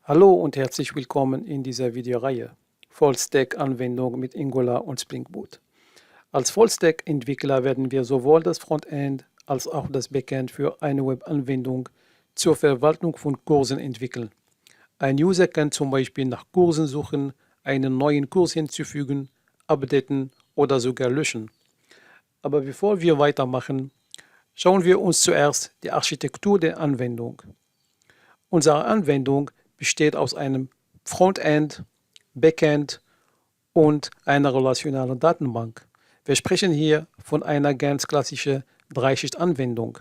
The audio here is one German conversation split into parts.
Hallo und herzlich willkommen in dieser Videoreihe Full-Stack-Anwendung mit Angular und Spring Boot. Als Full-Stack-Entwickler werden wir sowohl das Frontend als auch das Backend für eine Webanwendung zur Verwaltung von Kursen entwickeln. Ein User kann zum Beispiel nach Kursen suchen, einen neuen Kurs hinzufügen, updaten oder sogar löschen. Aber bevor wir weitermachen, schauen wir uns zuerst die Architektur der Anwendung. Unsere Anwendung besteht aus einem Frontend, Backend und einer relationalen Datenbank. Wir sprechen hier von einer ganz klassischen Dreischicht-Anwendung.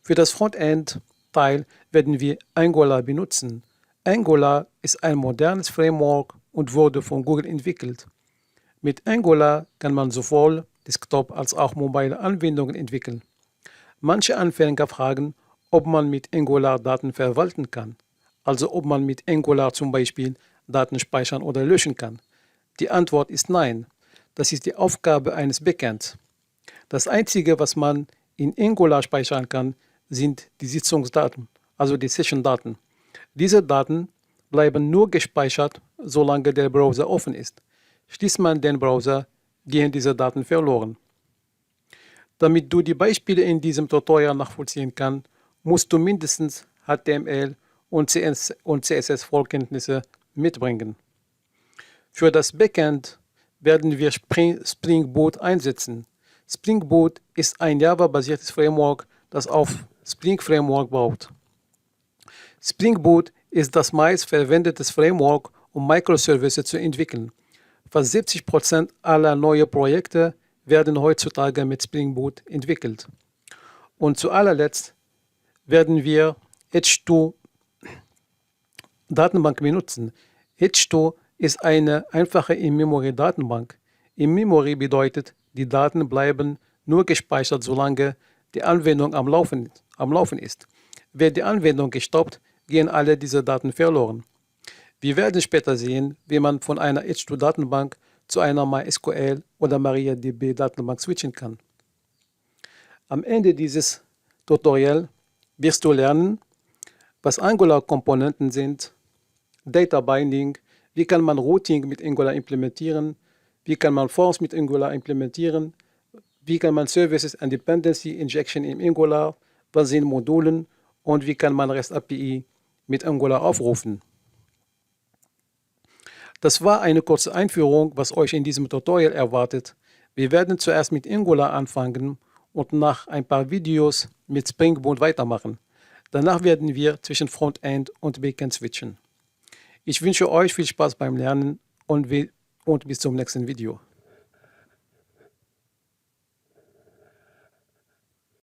Für das Frontend-Teil werden wir Angular benutzen. Angular ist ein modernes Framework und wurde von Google entwickelt. Mit Angular kann man sowohl Desktop- als auch mobile Anwendungen entwickeln. Manche Anfänger fragen, ob man mit Angular Daten verwalten kann, also ob man mit Angular zum Beispiel Daten speichern oder löschen kann. Die Antwort ist nein. Das ist die Aufgabe eines Backends. Das Einzige, was man in Angular speichern kann, sind die Sitzungsdaten, also die Session-Daten. Diese Daten bleiben nur gespeichert, solange der Browser offen ist. Schließt man den Browser, gehen diese Daten verloren. Damit du die Beispiele in diesem Tutorial nachvollziehen kannst, musst du mindestens HTML und CSS-Vorkenntnisse mitbringen. Für das Backend werden wir Spring Boot einsetzen. Spring Boot ist ein Java-basiertes Framework, das auf Spring Framework baut. Spring Boot ist das meistverwendete Framework, um Microservices zu entwickeln. Fast 70% aller neuen Projekte werden heutzutage mit Spring Boot entwickelt. Und zu allerletzt werden wir H2 Datenbank benutzen. H2 ist eine einfache In-Memory-Datenbank. In-Memory bedeutet, die Daten bleiben nur gespeichert, solange die Anwendung am Laufen ist. Wird die Anwendung gestoppt, gehen alle diese Daten verloren. Wir werden später sehen, wie man von einer H2-Datenbank zu einer MySQL oder MariaDB-Datenbank switchen kann. Am Ende dieses Tutorials wirst du lernen, was Angular-Komponenten sind, Data Binding, wie kann man Routing mit Angular implementieren, wie kann man Forms mit Angular implementieren, wie kann man Services and Dependency Injection in Angular, was sind Modulen und wie kann man REST API mit Angular aufrufen. Das war eine kurze Einführung, was euch in diesem Tutorial erwartet. Wir werden zuerst mit Angular anfangen und nach ein paar Videos mit Spring Boot weitermachen. Danach werden wir zwischen Frontend und Backend switchen. Ich wünsche euch viel Spaß beim Lernen und bis zum nächsten Video.